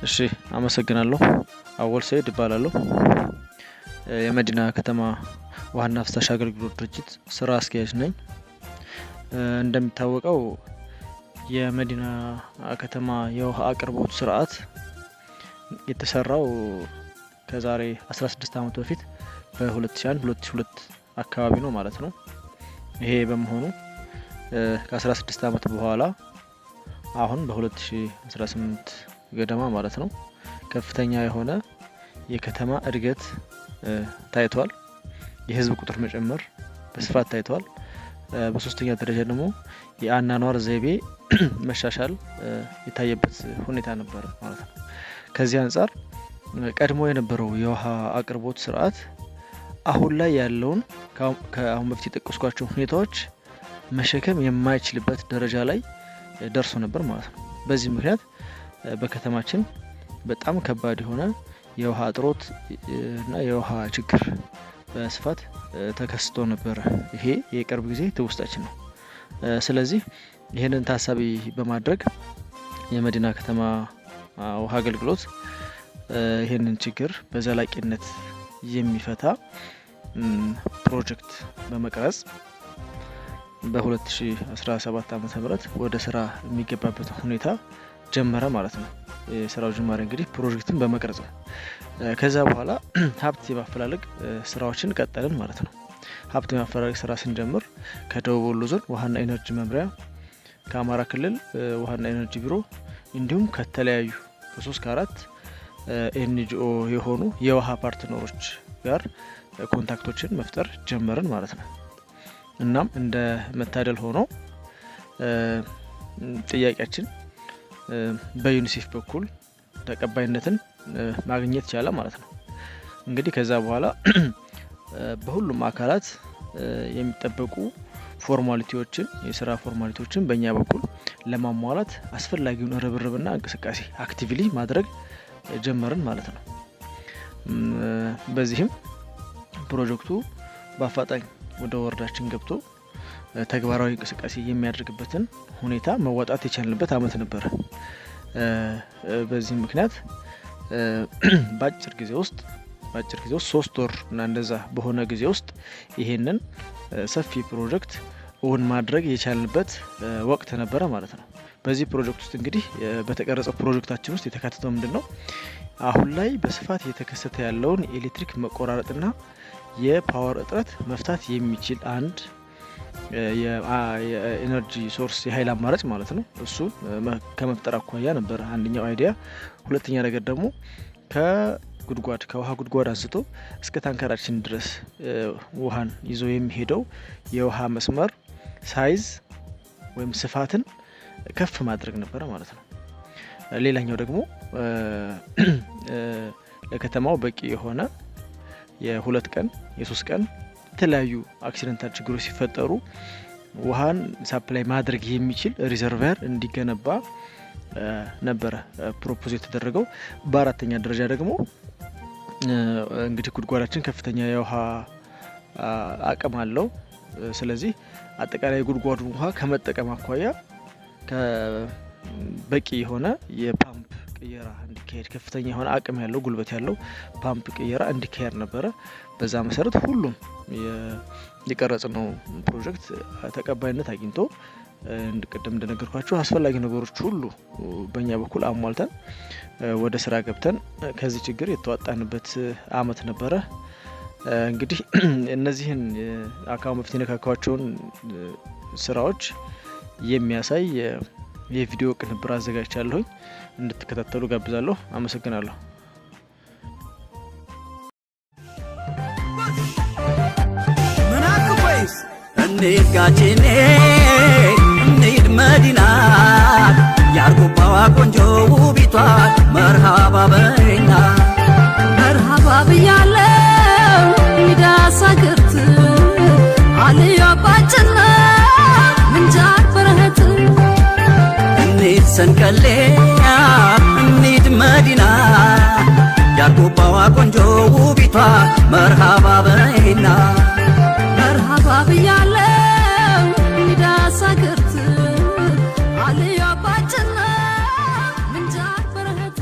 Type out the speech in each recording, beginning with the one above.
እሺ አመሰግናለሁ። አወል ሰይድ እባላለሁ። የመዲና ከተማ ውሃና ፍሳሽ አገልግሎት ድርጅት ስራ አስኪያጅ ነኝ። እንደሚታወቀው የመዲና ከተማ የውሃ አቅርቦት ስርዓት የተሰራው ከዛሬ 16 ዓመት በፊት በ2001 2002 አካባቢ ነው ማለት ነው። ይሄ በመሆኑ ከ16 ዓመት በኋላ አሁን በ2018 ገደማ ማለት ነው ከፍተኛ የሆነ የከተማ እድገት ታይቷል። የህዝብ ቁጥር መጨመር በስፋት ታይቷል። በሶስተኛ ደረጃ ደግሞ የአኗኗር ዘይቤ መሻሻል የታየበት ሁኔታ ነበር ማለት ነው። ከዚህ አንፃር ቀድሞ የነበረው የውሃ አቅርቦት ስርዓት አሁን ላይ ያለውን ከአሁን በፊት የጠቀስኳቸው ሁኔታዎች መሸከም የማይችልበት ደረጃ ላይ ደርሶ ነበር ማለት ነው። በዚህ ምክንያት በከተማችን በጣም ከባድ የሆነ የውሃ እጥረት እና የውሃ ችግር በስፋት ተከስቶ ነበር። ይሄ የቅርብ ጊዜ ትውስታችን ነው። ስለዚህ ይሄንን ታሳቢ በማድረግ የመዲና ከተማ ውሃ አገልግሎት ይሄንን ችግር በዘላቂነት የሚፈታ ፕሮጀክት በመቅረጽ በ2017 ዓ.ም ወደ ስራ የሚገባበት ሁኔታ ጀመረ ማለት ነው። የስራው ጅማሬ እንግዲህ ፕሮጀክትን በመቅረጽ ነው። ከዛ በኋላ ሀብት የማፈላለግ ስራዎችን ቀጠልን ማለት ነው። ሀብት የማፈላለግ ስራ ስንጀምር ከደቡብ ወሎ ዞን ውሃና ኢነርጂ መምሪያ፣ ከአማራ ክልል ውሃና ኢነርጂ ቢሮ እንዲሁም ከተለያዩ ከ3 ከ4 ኤንጂኦ የሆኑ የውሃ ፓርትነሮች ጋር ኮንታክቶችን መፍጠር ጀመርን ማለት ነው። እናም እንደ መታደል ሆኖ ጥያቄያችን በዩኒሴፍ በኩል ተቀባይነትን ማግኘት ቻለ ማለት ነው። እንግዲህ ከዛ በኋላ በሁሉም አካላት የሚጠበቁ ፎርማሊቲዎችን የስራ ፎርማሊቲዎችን በእኛ በኩል ለማሟላት አስፈላጊውን ርብርብና እንቅስቃሴ አክቲቭሊ ማድረግ ጀመርን ማለት ነው። በዚህም ፕሮጀክቱ በአፋጣኝ ወደ ወረዳችን ገብቶ ተግባራዊ እንቅስቃሴ የሚያደርግበትን ሁኔታ መወጣት የቻልንበት አመት ነበር። በዚህ ምክንያት በአጭር ጊዜ ውስጥ 3 ወር እና እንደዛ በሆነ ጊዜ ውስጥ ይሄንን ሰፊ ፕሮጀክት እውን ማድረግ የቻልንበት ወቅት ነበረ ማለት ነው። በዚህ ፕሮጀክት ውስጥ እንግዲህ በተቀረጸው ፕሮጀክታችን ውስጥ የተካተተው ምንድነው? አሁን ላይ በስፋት እየተከሰተ ያለውን የኤሌክትሪክ መቆራረጥና የፓወር እጥረት መፍታት የሚችል አንድ የኤነርጂ ሶርስ የኃይል አማራጭ ማለት ነው። እሱ ከመፍጠር አኳያ ነበር አንደኛው አይዲያ። ሁለተኛ ነገር ደግሞ ከውሃ ጉድጓድ አንስቶ እስከ ታንከራችን ድረስ ውሃን ይዞ የሚሄደው የውሃ መስመር ሳይዝ ወይም ስፋትን ከፍ ማድረግ ነበረ ማለት ነው። ሌላኛው ደግሞ ለከተማው በቂ የሆነ የ2 ቀን የ3 ቀን የተለያዩ አክሲደንታል ችግሮች ሲፈጠሩ ውሃን ሳፕላይ ማድረግ የሚችል ሪዘርቫየር እንዲገነባ ነበረ ፕሮፖዝ የተደረገው። በአራተኛ ደረጃ ደግሞ እንግዲህ ጉድጓዳችን ከፍተኛ የውሃ አቅም አለው። ስለዚህ አጠቃላይ ጉድጓዱን ውሃ ከመጠቀም አኳያ በቂ የሆነ የፓምፕ ቅየራ እንዲካሄድ ከፍተኛ የሆነ አቅም ያለው ጉልበት ያለው ፓምፕ ቅየራ እንዲካሄድ ነበረ። በዛ መሰረት ሁሉም የቀረጽነው ፕሮጀክት ተቀባይነት አግኝቶ እንድቀደም እንደነገርኳችሁ አስፈላጊ ነገሮች ሁሉ በእኛ በኩል አሟልተን ወደ ስራ ገብተን ከዚህ ችግር የተዋጣንበት አመት ነበረ። እንግዲህ እነዚህን አካባቢ በፊት የነካካቸውን ስራዎች የሚያሳይ የቪዲዮ ቅንብር አዘጋጅቻለሁኝ። እንድትከታተሉ ጋብዛለሁ። አመሰግናለሁ። እንጋጭኔ እንሂድ መዲና ያርጎባዋ ቆንጆ ውቢቷ መርሃባ በይና መርሃባ ብያለው ሚዳሳ ግርት አልዮ ባጭና ምንጃር በረህት እንሂድ ሰንቀሌ እንሂድ መዲና ያርጎባዋ ቆንጆ ውቢቷ መርሃባ በይና መርሃባ ብያለው ሚዳሳ ግርት አልዮ ባጭና ምንጃር በረህት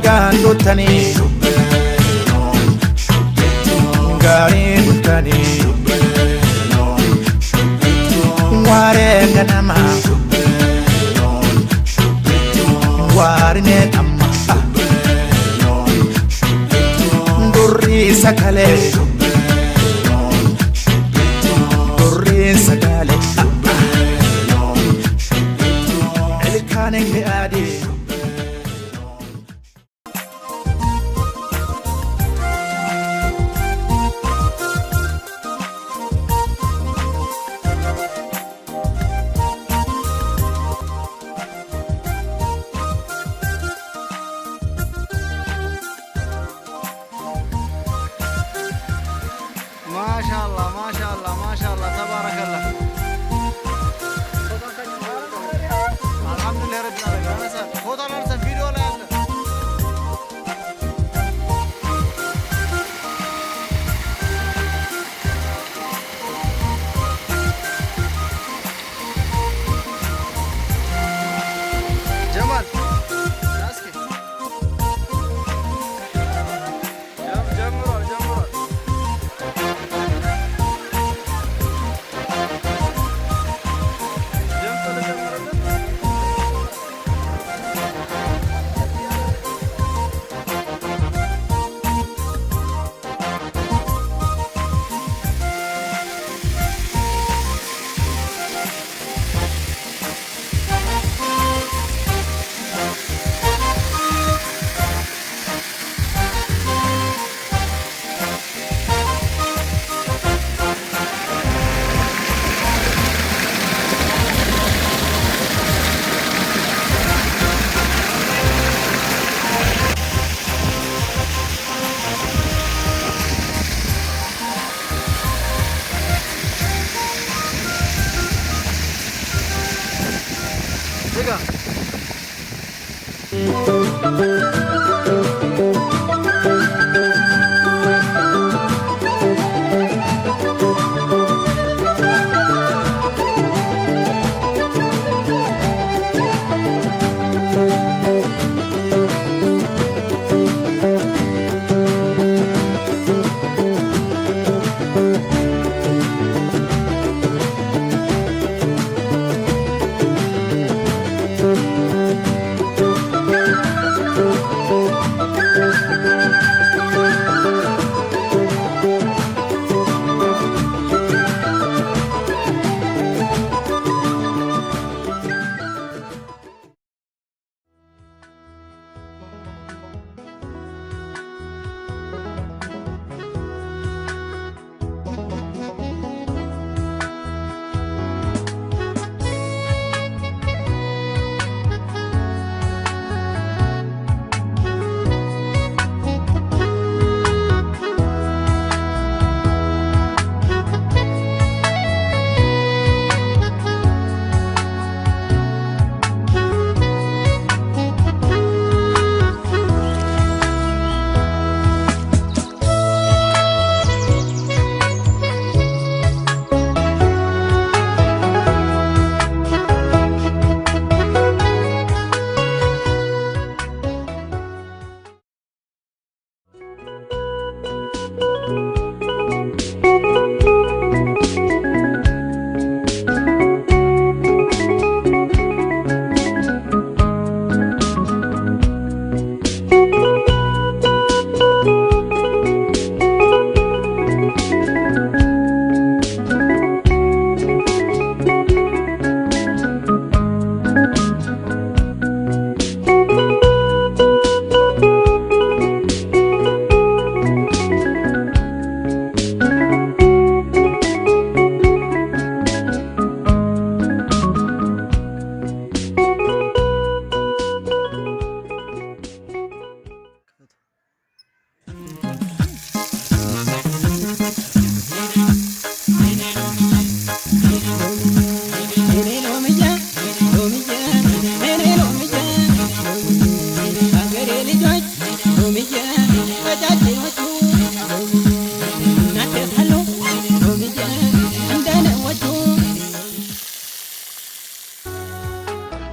Gandutani Garindutani Warenganama Warine amma Durri sakale Durri sakale Elkanek li adi ما شاء الله تبارك الله الحمد لله رب العالمين.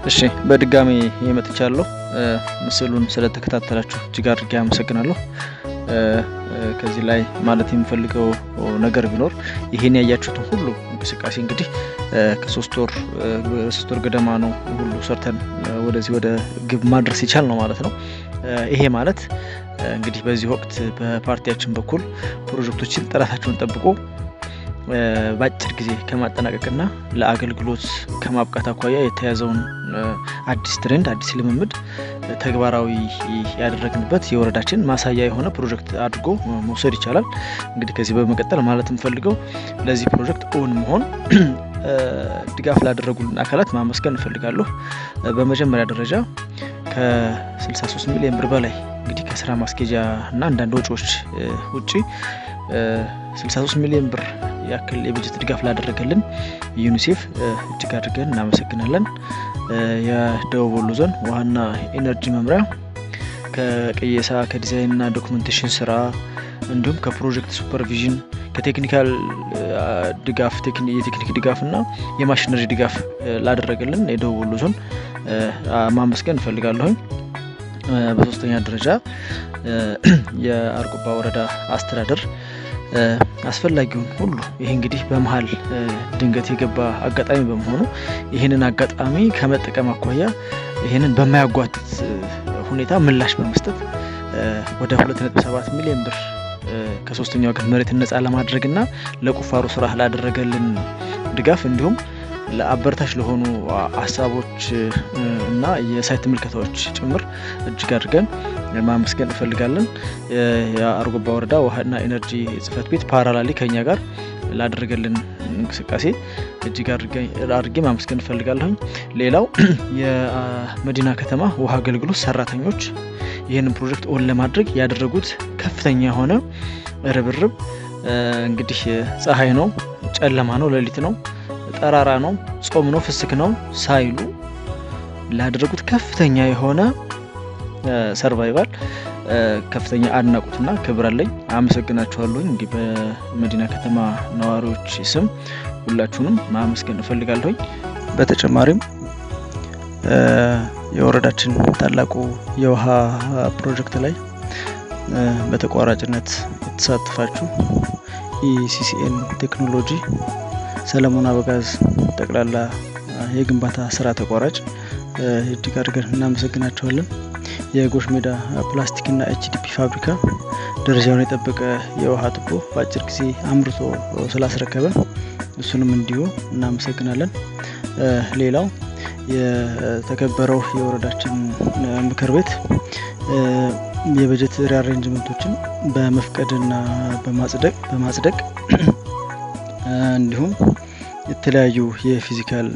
እሺ በድጋሚ የመጥቻለሁ። ምስሉን ስለተከታተላችሁ እጅግ አድርጌ አመሰግናለሁ። ከዚህ ላይ ማለት የምፈልገው ነገር ቢኖር ይሄን ያያችሁትን ሁሉ እንቅስቃሴ እንግዲህ ከ3 ወር ገደማ ነው ሁሉ ሰርተን ወደዚህ ወደ ግብ ማድረስ ይቻል ነው ማለት ነው። ይሄ ማለት እንግዲህ በዚህ ወቅት በፓርቲያችን በኩል ፕሮጀክቶችን ጥራታቸውን ጠብቆ በአጭር ጊዜ ከማጠናቀቅና ለአገልግሎት ከማብቃት አኳያ የተያዘውን አዲስ ትሬንድ አዲስ ልምምድ ተግባራዊ ያደረግንበት የወረዳችን ማሳያ የሆነ ፕሮጀክት አድርጎ መውሰድ ይቻላል። እንግዲህ ከዚህ በመቀጠል ማለት እንፈልገው ለዚህ ፕሮጀክት እውን መሆን ድጋፍ ላደረጉልን አካላት ማመስገን እንፈልጋለሁ። በመጀመሪያ ደረጃ ከ63 ሚሊዮን ብር በላይ እንግዲህ ከስራ ማስኬጃ እና አንዳንድ ወጪዎች ውጪ 63 ሚሊዮን ብር ያክል የበጀት ድጋፍ ላደረገልን ዩኒሴፍ እጅግ አድርገን እናመሰግናለን። የደቡብ ወሎ ዞን ውሃና ኢነርጂ መምሪያ ከቀየሳ ከዲዛይንና ዶክመንቴሽን ስራ እንዲሁም ከፕሮጀክት ሱፐርቪዥን ከቴክኒካል ድጋፍ የቴክኒክ ድጋፍና የማሽነሪ ድጋፍ ላደረገልን የደቡብ ወሎ ዞን ማመስገን እንፈልጋለሁ። በሶስተኛ ደረጃ የአርጎባ ወረዳ አስተዳደር አስፈላጊውን ሁሉ ይሄ እንግዲህ በመሃል ድንገት የገባ አጋጣሚ በመሆኑ ይሄንን አጋጣሚ ከመጠቀም አኳያ ይሄንን በማያጓትት ሁኔታ ምላሽ በመስጠት ወደ 2.7 ሚሊዮን ብር ከ3ኛ ወገን መሬትን ነፃ ለማድረግና ለቁፋሮ ስራ ላደረገልን ድጋፍ እንዲሁም ለአበረታች ለሆኑ ሀሳቦች እና የሳይት ምልከታዎች ጭምር እጅግ አድርገን ማመስገን እንፈልጋለን። የአርጎባ ወረዳ ውሃና ኢነርጂ ጽህፈት ቤት ፓራላሊ ከኛ ጋር ላደረገልን እንቅስቃሴ እጅግ አድርጌ ማመስገን እንፈልጋለሁ። ሌላው የመዲና ከተማ ውሃ አገልግሎት ሰራተኞች ይህንን ፕሮጀክት ኦን ለማድረግ ያደረጉት ከፍተኛ የሆነ ርብርብ እንግዲህ ፀሐይ ነው፣ ጨለማ ነው፣ ሌሊት ነው፣ ጠራራ ነው፣ ጾም ነው፣ ፍስክ ነው ሳይሉ ላደረጉት ከፍተኛ የሆነ ሰርቫይቫል ከፍተኛ አድናቆትና ክብር አለኝ። አመሰግናችኋለሁ። እንግዲህ በመዲና ከተማ ነዋሪዎች ስም ሁላችሁንም ማመስገን እፈልጋለሁ። በተጨማሪም የወረዳችን ታላቁ የውሃ ፕሮጀክት ላይ በተቋራጭነት የተሳተፋችሁ ኢሲሲኤን ቴክኖሎጂ፣ ሰለሞን አበጋዝ ጠቅላላ የግንባታ ስራ ተቋራጭ እጅግ አድርገን እናመሰግናቸዋለን። የጎሽ ሜዳ ፕላስቲክና ኤችዲፒ ፋብሪካ ደረጃውን የጠበቀ የውሃ ቱቦ በአጭር ጊዜ አምርቶ ስላስረከበን እሱንም እንዲሁ እናመሰግናለን። ሌላው የተከበረው የወረዳችን ምክር ቤት የበጀት ሪአሬንጅመንቶችን በመፍቀድና በማጽደቅ እንዲሁም የተለያዩ የፊዚካል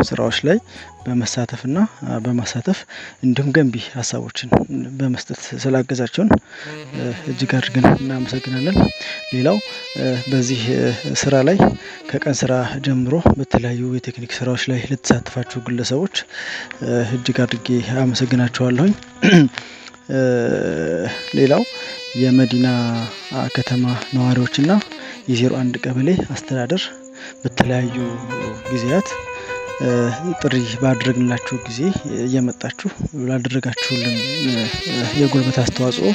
ስራዎች ላይ በመሳተፍና በማሳተፍ እንዲሁም ገንቢ ሀሳቦችን በመስጠት ስላገዛቸውን እጅግ አድርገን እናመሰግናለን። ሌላው በዚህ ስራ ላይ ከቀን ስራ ጀምሮ በተለያዩ የቴክኒክ ስራዎች ላይ ለተሳተፋችሁ ግለሰቦች እጅግ አድርጌ አመሰግናችኋለሁኝ። ሌላው የመዲና ከተማ ነዋሪዎችና የ01 ቀበሌ አስተዳደር በተለያዩ ጊዜያት ጥሪ ባደረግንላችሁ ጊዜ እየመጣችሁ ላደረጋችሁልን የጉልበት አስተዋጽኦ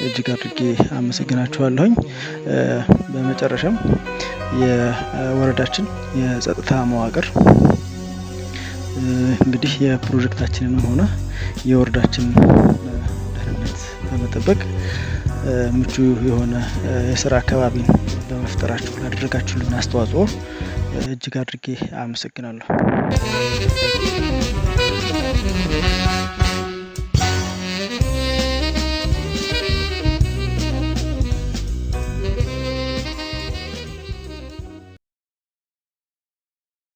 እጅግ አድርጌ አመሰግናችኋለሁኝ። በመጨረሻም የወረዳችን የጸጥታ መዋቅር እንግዲህ የፕሮጀክታችንን ሆነ የወረዳችን ደህንነት በመጠበቅ ምቹ የሆነ የስራ አካባቢን በመፍጠራችሁ ላደረጋችሁልን አስተዋጽኦ እጅግ አድርጌ አመሰግናለሁ።